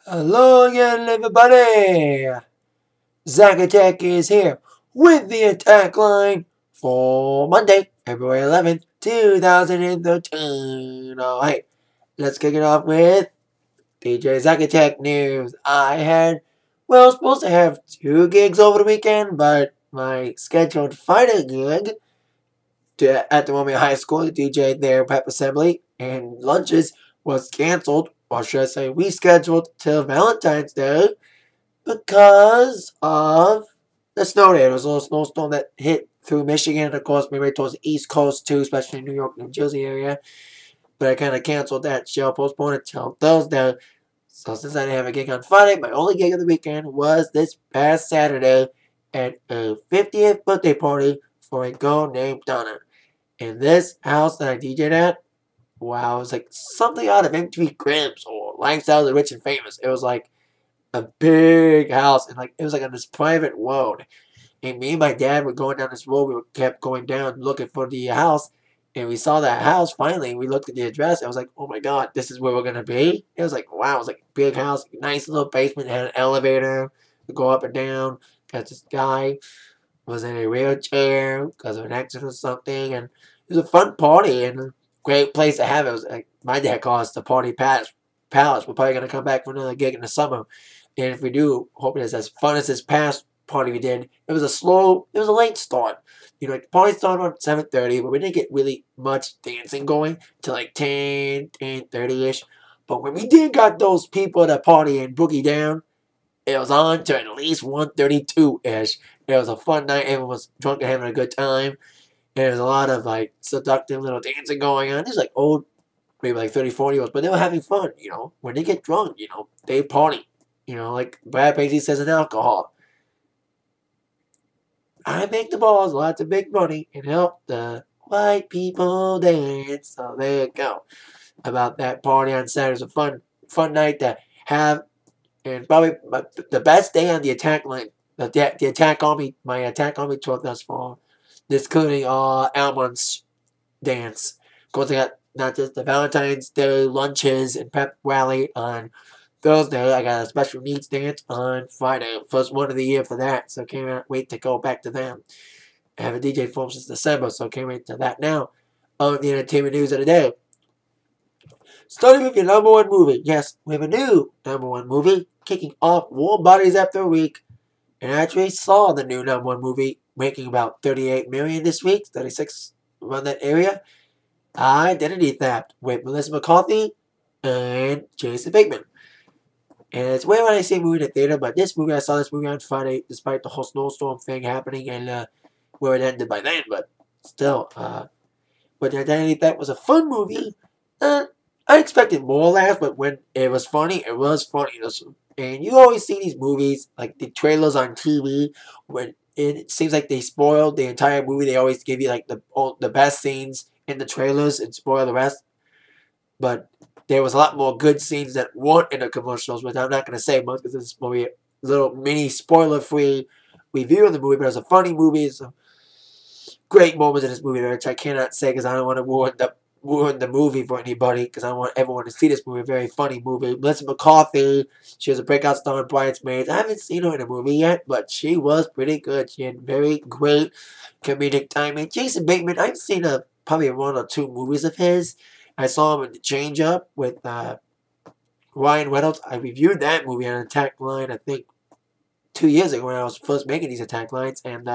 Hello again, everybody! Zach Attack is here with the attack line for Monday, February 11th, 2013. Alright, let's kick it off with DJ Zach Attack news. Was supposed to have 2 gigs over the weekend, but my scheduled fighter gig at the Romeo High School, the DJ there, pep assembly, and lunches was canceled, or should I say rescheduled till Valentine's Day because of the snow day. There was a little snowstorm that hit through Michigan, of course, maybe towards the East Coast too, especially in New York, New Jersey area. But I kind of canceled that show, postponed it till Thursday. So since I didn't have a gig on Friday, my only gig of the weekend was this past Saturday at a 50th birthday party for a girl named Donna. And this house that I DJ'd at, wow, it was like something out of MTV Cribs or Lifestyle of the Rich and Famous. It was like a big house, and like it was like in this private road. And me and my dad were going down this road. We kept going down looking for the house, and we saw that house. Finally, we looked at the address. I was like, "Oh my god, this is where we're gonna be." It was like, wow, it was like a big house, nice little basement, had an elevator to go up and down. Got this guy was in a wheelchair because of an accident or something, and it was a fun party and a great place to have it. It was like my dad calls it the Party Palace. We're probably gonna come back for another gig in the summer. And if we do, hope it's as fun as this past party we did. It was a late start. The party started around 7:30, but we didn't get really much dancing going till like 10:30-ish. But when we did got those people at the party and boogie down, it was on to at least 1:32-ish. It was a fun night. Everyone was drunk and having a good time. And there was a lot of like seductive little dancing going on. There's like old, maybe like 30, 40-year-olds, but they were having fun, When they get drunk, they party. Like Brad Paisley says in alcohol. I make the balls lots of big money and help the white people dance. So there you go. About that party on Saturday. It's a fun night to have. And probably the best day on the attack line. The attack army, my attack army tour thus far. This including Almond's dance. Of course, I got not just the Valentine's Day lunches and pep rally on Thursday. I got a special needs dance on Friday. First one of the year for that, so can't wait to go back to them. I haven't DJed for them since December, so can't wait to that now. On the entertainment news of the day. Starting with your number one movie. Yes, we have a new number one movie kicking off Warm Bodies After a Week. And I actually saw the new number one movie making about $38 million this week, 36 around that area. Identity Theft with Melissa McCarthy and Jason Bateman. And it's way when I see a movie in the theater, but I saw this movie on Friday, despite the whole snowstorm thing happening and where it ended by then, but still, but Identity Theft was a fun movie. I expected more laughs, but when it was funny, it was funny. And you always see these movies, like the trailers on TV, when it seems like they spoiled the entire movie. They always give you like the best scenes in the trailers and spoil the rest. But there was a lot more good scenes that weren't in the commercials, which I'm not going to say much because this is movie a little mini spoiler-free review of the movie. But it's a funny movie. It's some great moments in this movie, which I cannot say because I don't want to ruin the movie for anybody because I want everyone to see this movie. A very funny movie. Melissa McCarthy, she was a breakout star in Bridesmaids. I haven't seen her in a movie yet, but she was pretty good. She had very great comedic timing. Jason Bateman, I've seen probably 1 or 2 movies of his. I saw him in The Change Up with Ryan Reynolds. I reviewed that movie on Attack Line, I think, 2 years ago when I was first making these Attack Lines. And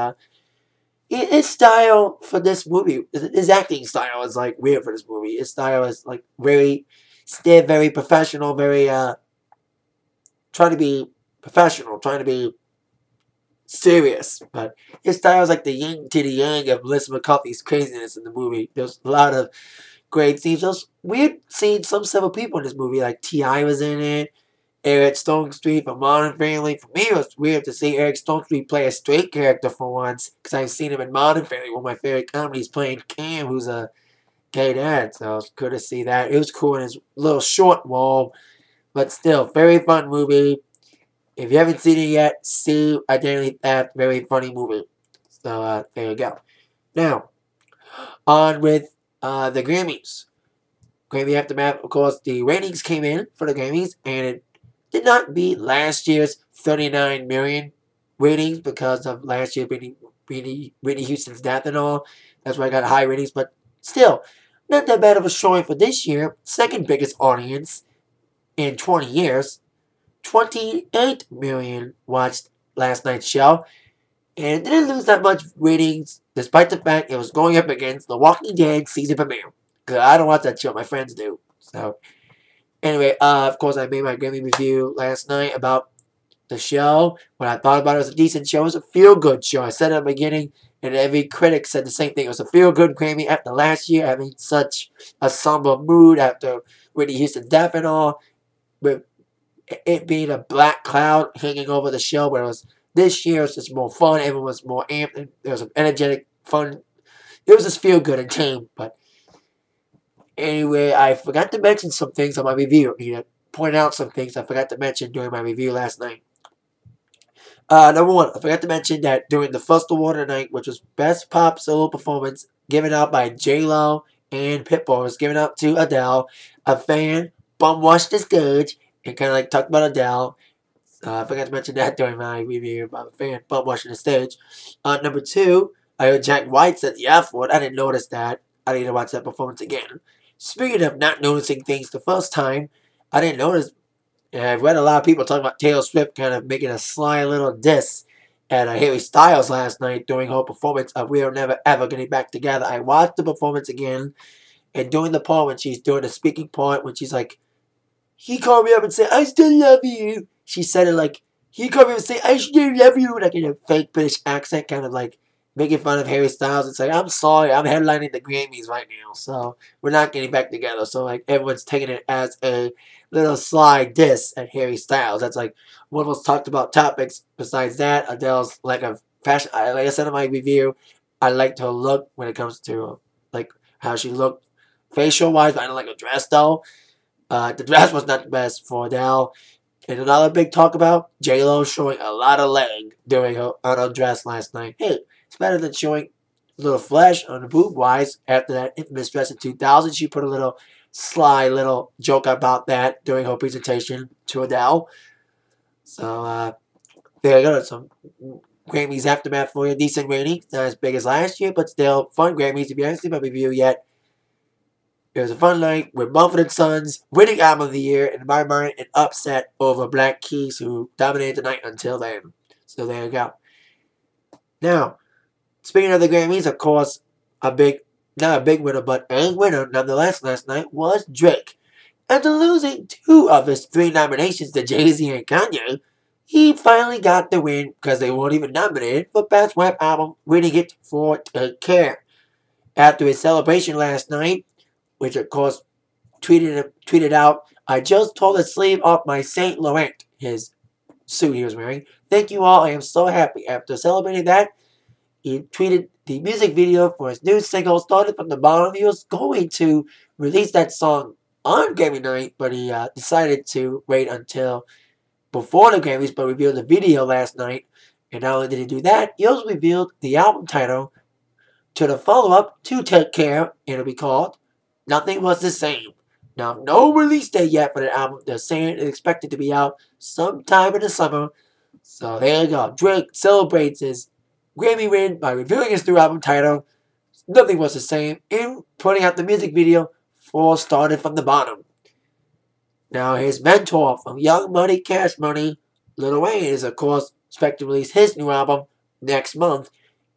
his style for this movie, his acting style is like weird for this movie. His style is like very stiff, very professional, very trying to be professional, trying to be serious. But his style is like the yin to the yang of Melissa McCarthy's craziness in the movie. There's a lot of great scenes. Those weird scenes, several people in this movie, like T.I. was in it, Eric Stonestreet from Modern Family. For me, it was weird to see Eric Stonestreet play a straight character for once, because I've seen him in Modern Family, one of my favorite comedies, playing Cam, who's a gay dad, so it's good to see that. It was cool in his little short role, but still, very fun movie. If you haven't seen it yet, see Identity Theft, very funny movie. So, there you go. Now, on with the Grammys. Grammy Aftermath, of course, the ratings came in for the Grammys, and it did not beat last year's 39 million ratings because of last year Whitney Houston's death and all. That's why I got high ratings, but still, not that bad of a showing for this year. Second biggest audience in 20 years. 28 million watched last night's show. And it didn't lose that much ratings, despite the fact it was going up against The Walking Dead season premiere. Because I don't watch that show, my friends do. So, anyway, of course, I made my Grammy review last night about the show. What I thought about it was a decent show. It was a feel-good show. I said it at the beginning, and every critic said the same thing. It was a feel-good Grammy after last year, having such a somber mood after Whitney Houston death and all. With it being a black cloud hanging over the show, but it was this year it was just more fun. Everyone was more amped. And there was an energetic, fun. It was just feel good and tame. But anyway, I forgot to mention some things on my review. I mean, I pointed out some things I forgot to mention during my review last night. Number one, I forgot to mention that during the first award of the night, which was Best Pop Solo Performance, given out by J-Lo and Pitbull, was given out to Adele. A fan bum-washed the stage and kind of like talked about Adele. I forgot to mention that during my review about the fan bum-washing the stage. Number two, I heard Jack White said the F word. I didn't notice that. I need to watch that performance again. Speaking of not noticing things the first time, I didn't notice. And I've read a lot of people talking about Taylor Swift kind of making a sly little diss at Harry Styles last night during her performance of We Are Never Ever Getting Back Together. I watched the performance again, and during the part when she's doing the speaking part, when she's like, he called me up and said, I still love you. She said it like, he called me up and said, I still love you. Like in a fake British accent, kind of like making fun of Harry Styles. It's like, I'm sorry, I'm headlining the Grammys right now, so we're not getting back together. So like everyone's taking it as a little sly diss at Harry Styles. That's like one of the most talked about topics. Besides that, Adele's like a fashion. Like I said in my review, I liked her look when it comes to like how she looked facial wise, but I don't like her dress though. The dress was not the best for Adele. And another big talk about J-Lo showing a lot of leg during her on her dress last night. Hey, it's better than showing a little flesh on the boob wise. After that infamous dress in 2000, she put a little sly little joke about that during her presentation to Adele. So there you go. Some Grammys Aftermath for you. Decent rating. Not as big as last year, but still fun Grammys. If you haven't seen my review yet, it was a fun night with Mumford & Sons winning Album of the Year, and in my mind, an upset over Black Keys, who dominated the night until then. So there you go. Now, speaking of the Grammys, of course, not a big winner, but a winner nonetheless last night was Drake. After losing 2 of his 3 nominations to Jay-Z and Kanye, he finally got the win because they weren't even nominated for Best Rap Album, winning it for Take Care. After his celebration last night, which of course tweeted out, I just tore the sleeve off my Saint Laurent, his suit he was wearing. Thank you all, I am so happy. After celebrating that, he tweeted the music video for his new single, Started From the Bottom. He was going to release that song on Grammy night, but he decided to wait until before the Grammys, but revealed the video last night. And not only did he do that, he also revealed the album title to the follow-up to Take Care, and it'll be called Nothing Was the Same. Now, no release date yet for the album. They're saying it's expected to be out sometime in the summer. So there you go. Drake celebrates his Grammy win by revealing his new album title, Nothing Was the Same, and putting out the music video for Started From the Bottom. Now, his mentor from Young Money, Cash Money, Lil Wayne, is of course expected to release his new album next month.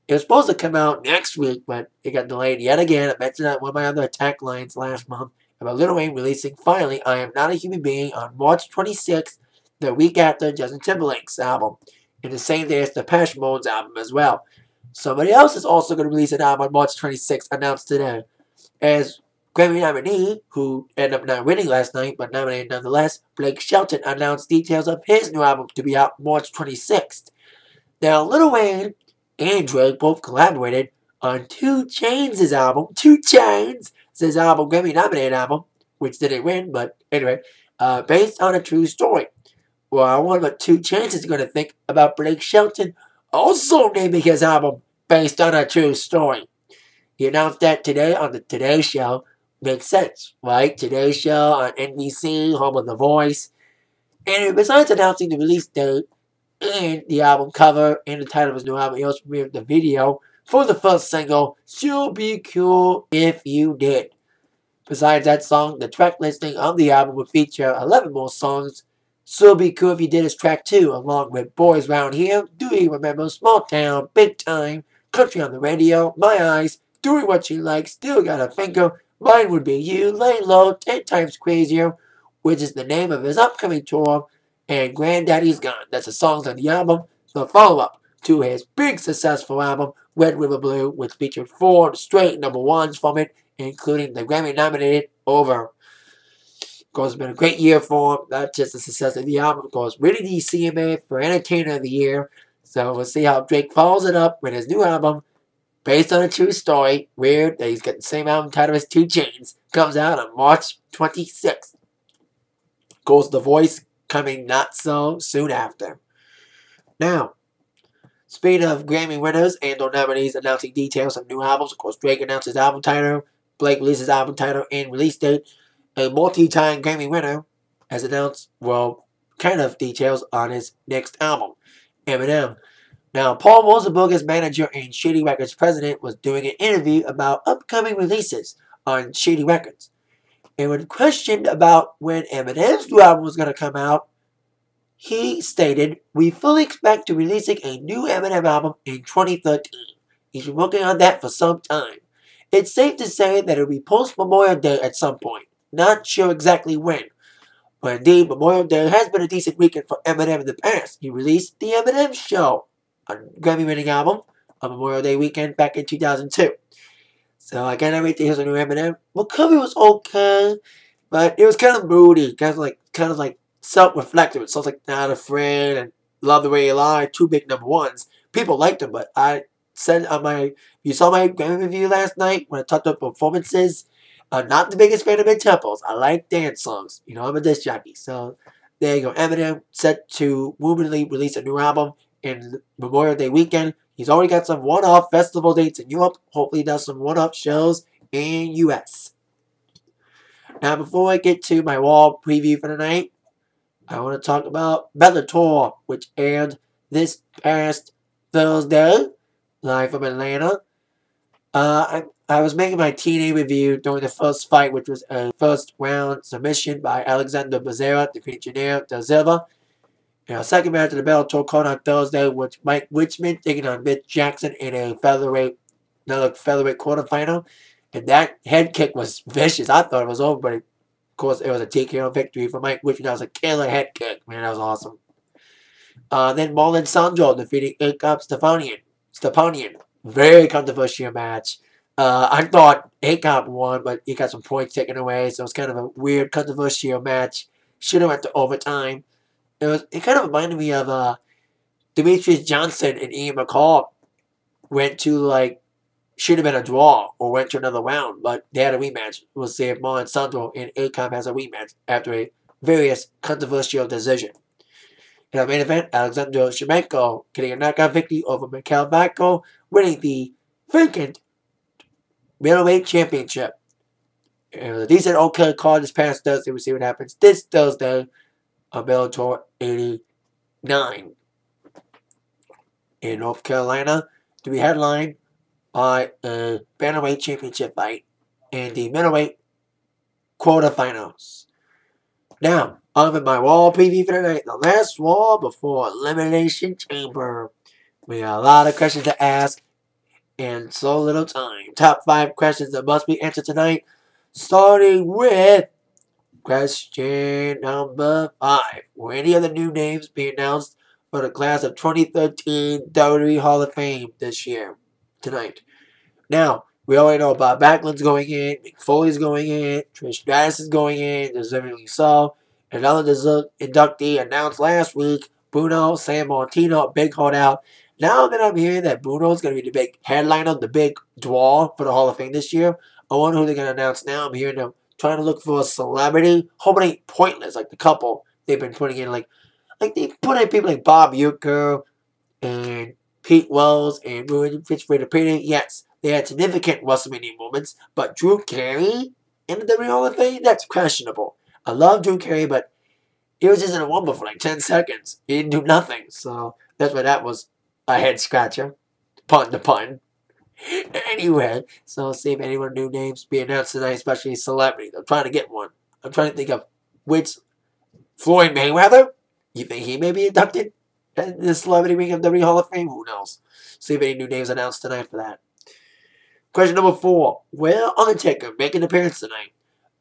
It was supposed to come out next week, but it got delayed yet again. I mentioned that in one of my other Ataklines last month about Lil Wayne releasing finally I Am Not a Human Being on March 26th, the week after Justin Timberlake's album, and the same day as Depeche Mode's album as well. Somebody else is also going to release an album on March 26th, announced today, as Grammy nominee, who ended up not winning last night, but nominated nonetheless, Blake Shelton announced details of his new album to be out March 26th. Now, Lil Wayne and Drake both collaborated on 2 Chainz' album, 2 Chainz' album, Grammy-nominated album, which didn't win, but anyway, based on a true story. Well, I wonder what 2 Chainz is going to think about Blake Shelton also naming his album based on a true story. He announced that today on the Today Show. Makes sense, right? Today Show on NBC, home of The Voice. And besides announcing the release date and the album cover and the title of his new album, he also premiered the video for the first single, She'll Be Cool If You Did. Besides that song, the track listing of the album would feature 11 more songs. She'll Be Cool If You Did is track 2, along with Boys Round Here, Do You Remember, Small Town, Big Time, Country on the Radio, My Eyes, Doing What You Like, Still Got a Finger, Mine Would Be You, Lay Low, 10 Times Crazier, which is the name of his upcoming tour, and Granddaddy's Gone. That's the songs on the album, the follow-up to his big successful album, Red River Blue, which featured 4 straight #1s from it, including the Grammy-nominated Over. Of course, it's been a great year for him, not just the success of the album, of course, winning the CMA for Entertainer of the Year. So we'll see how Drake follows it up with his new album, based on a true story. Weird that he's got the same album title as 2 Chainz. Comes out on March 26th. Of course, The Voice coming not so soon after. Now, speaking of Grammy winners and or nominees announcing details of new albums, of course, Drake announced his album title, Blake released his album title and release date. A multi-time Grammy winner has announced, well, kind of details on his next album, Eminem. Now, Paul Rosenberg's manager and Shady Records president was doing an interview about upcoming releases on Shady Records. And when questioned about when Eminem's new album was going to come out, he stated, "We fully expect to releasing a new Eminem album in 2013. He's been working on that for some time. It's safe to say that it'll be post-Memorial Day at some point. Not sure exactly when. But indeed, Memorial Day has been a decent weekend for Eminem in the past. He released The Eminem Show, a Grammy-winning album, on Memorial Day weekend back in 2002. So I can't wait to hear some new Eminem. Recovery was okay, but it was kind of moody, kind of like self-reflective. It sounds like Not Afraid and Love the Way You Lie, 2 big #1s. People liked them, but I said on you saw my Grammy review last night when I talked about performances. I'm not the biggest fan of mid-tempos. I like dance songs. You know, I'm a disc jockey. So there you go. Eminem set to rumoredly release a new album in Memorial Day weekend. He's already got some one-off festival dates in Europe. Hopefully he does some one-off shows in US. Now, before I get to my Raw preview for tonight, I want to talk about Bellator, which aired this past Thursday, live from Atlanta. I was making my TNA review during the first fight, which was a first-round submission by Alexander Bezerra, defeating Janelle Da Silva. Second match of the Bellator card on Thursday, which Mike Richmond taking on Mitch Jackson in another featherweight quarterfinal. And that head kick was vicious. I thought it was over, but of course it was a TKO victory for Mike Richmond. That was a killer head kick. Man, that was awesome. Then Marlon Sandro defeating Akop Stepanian. Very controversial match. I thought Akop won, but he got some points taken away, so it was kind of a weird, controversial match. Should have went to overtime. It kind of reminded me of Demetrius Johnson and Ian McCall went to should have been a draw or went to another round, but they had a rematch. We'll see if Marlon Sandro and Akop has a rematch after a various controversial decision. In our main event, Alexander Shemenko getting a knockout victory over Mikhail Bako, winning the vacant middleweight championship. It was a decent okay card this past Thursday. We'll see what happens this Thursday on Bellator 89 in North Carolina, to be headlined by a bantamweight championship fight and the middleweight quarterfinals. Now, on with my Raw preview for tonight. The last Raw before Elimination Chamber. We got a lot of questions to ask and so little time. Top 5 questions that must be answered tonight. Starting with question number 5. Will any of the new names be announced for the class of 2013 WWE Hall of Fame this year? Tonight. Now, we already know Bob Backlund's going in, Mick Foley's going in, Trish Stratus is going in, deservedly so. Another inductee announced last week, Bruno Sammartino, big holdout. Now that I'm hearing that Bruno's going to be the big headliner, the big draw for the Hall of Fame this year, I wonder who they're going to announce now. I'm hearing them trying to look for a celebrity. Hoping it ain't pointless, like the couple they've been putting in, like they put in people like Bob Uecker and Pete Wells and Ruben Fitzpatrick. Yes, they had significant WrestleMania moments, but Drew Carey in the WWE Hall of Fame, that's questionable. I love Drew Carey, but He was just in a womble for like 10 seconds. He didn't do nothing. So that's why that was a head scratcher. Pun to pun. Anyway, so let's see if anyone new names be announced tonight, especially celebrities. I'm trying to get one. I'm trying to think of which Floyd Mayweather. You think he may be inducted in the Celebrity Ring of WWE Hall of Fame? Who knows? See if any new names announced tonight for that. Question number 4. Will Undertaker make an appearance tonight?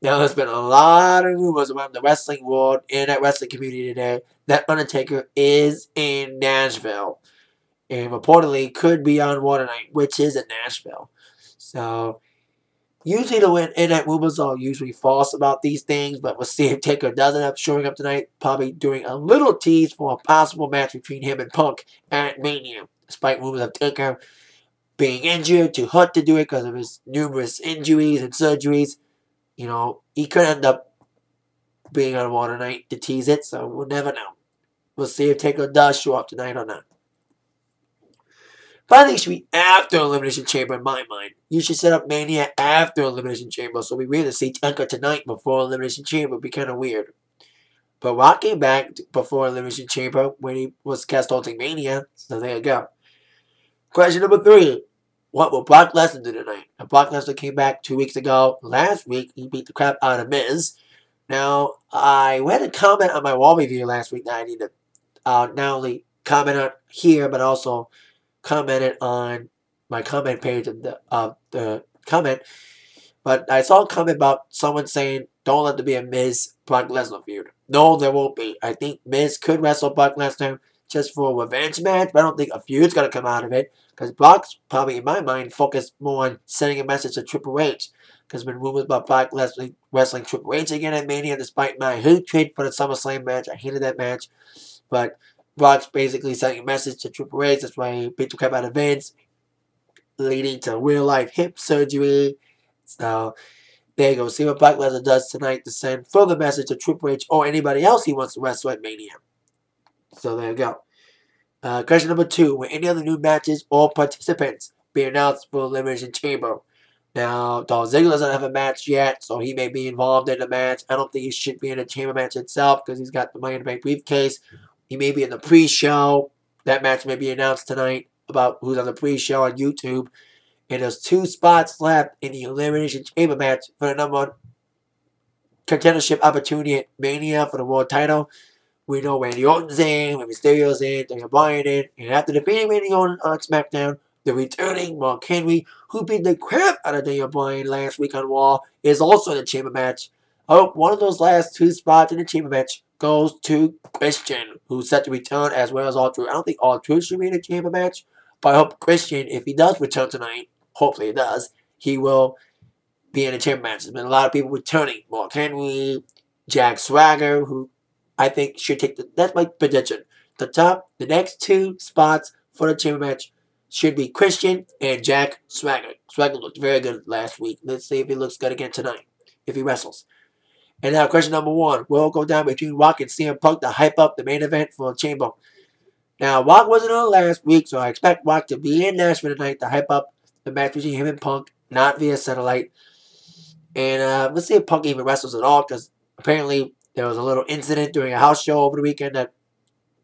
Now, there's been a lot of rumors around the wrestling world and that wrestling community today that Undertaker is in Nashville. And reportedly could be on Raw tonight, which is in Nashville. So, usually the internet rumors are usually false about these things, but we'll see if Taker does end up showing up tonight, probably doing a little tease for a possible match between him and Punk at Mania. Despite rumors of Taker being injured, too hurt to do it because of his numerous injuries and surgeries, you know, he could end up being on Raw tonight to tease it, so we'll never know. We'll see if Taker does show up tonight or not. But I think it should be after Elimination Chamber in my mind. You should set up Mania after Elimination Chamber, so we really see Taker tonight before Elimination Chamber. It would be kind of weird. But Rock came back before Elimination Chamber when he was cast hosting Mania, so there you go. Question number 3. What will Brock Lesnar do tonight? Now, Brock Lesnar came back 2 weeks ago. Last week, he beat the crap out of Miz. Now, I read a comment on my wall review last week that I need to not only comment on here, but also commented on my comment page of the comment. But I saw a comment about someone saying, don't let there be a Miz-Brock Lesnar feud. No, there won't be. I think Miz could wrestle Brock Lesnar just for a revenge match, but I don't think a feud's going to come out of it. Because Brock's probably, in my mind, focused more on sending a message to Triple H. Because there's been rumors about Brock Lesnar wrestling Triple H again at Mania, despite my hatred for the SummerSlam match. I hated that match. But Brock's basically sending a message to Triple H. That's why he beat the crap out of Vince, leading to real-life hip surgery. So, there you go. See what Brock Lesnar does tonight to send further message to Triple H or anybody else he wants to wrestle at Mania. So, there you go. Question number 2. Will any other new matches or participants be announced for Elimination Chamber? Now, Dolph Ziggler doesn't have a match yet, so he may be involved in the match. I don't think he should be in the Chamber match itself because he's got the Money in the Bank briefcase. He may be in the pre-show. That match may be announced tonight about who's on the pre-show on YouTube. And there's 2 spots left in the Elimination Chamber match for the number 1 contendership opportunity at Mania for the world title. We know Randy Orton's in, Rey Mysterio's in, Daniel Bryan in, and after defeating Randy Orton on SmackDown, the returning Mark Henry, who beat the crap out of Daniel Bryan last week on Raw, is also in the Chamber match. I hope one of those last 2 spots in the Chamber match goes to Christian, who's set to return, as well as R-Truth. I don't think R-Truth should be in the Chamber match, but I hope Christian, if he does return tonight, hopefully he does, he will be in the Chamber match. There's been a lot of people returning. Mark Henry, Jack Swagger, who I think should take that's my prediction. The next 2 spots for the Chamber match should be Christian and Jack Swagger. Swagger looked very good last week. Let's see if he looks good again tonight, if he wrestles. And now question number 1. Will go down between Rock and CM Punk to hype up the main event for Chamber. Now, Rock wasn't on last week, so I expect Rock to be in Nashville tonight to hype up the match between him and Punk, not via satellite. And let's see if Punk even wrestles at all, because apparently there was a little incident during a house show over the weekend that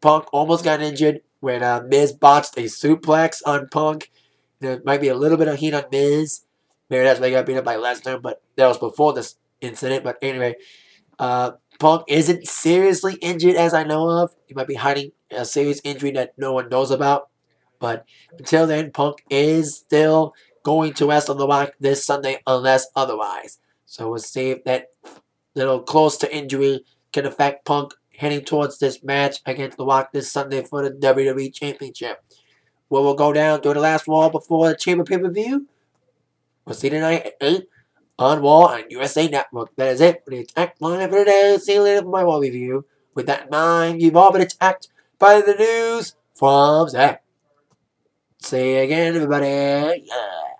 Punk almost got injured when Miz botched a suplex on Punk. There might be a little bit of heat on Miz. Maybe that's why he got beat up by Lesnar, but that was before this incident. But anyway, Punk isn't seriously injured as I know of. He might be hiding a serious injury that no one knows about. But until then, Punk is still going to wrestle The Rock this Sunday unless otherwise. So we'll see if that little close to injury can affect Punk heading towards this match against The Rock this Sunday for the WWE Championship. What will go down during the last Raw before the Chamber pay-per-view? We'll see tonight at 8 on Raw on USA Network. That is it for the Atakline for today. See you later for my Raw review. With that in mind, you've all been attacked by the news from Zach. See you again, everybody. Yeah.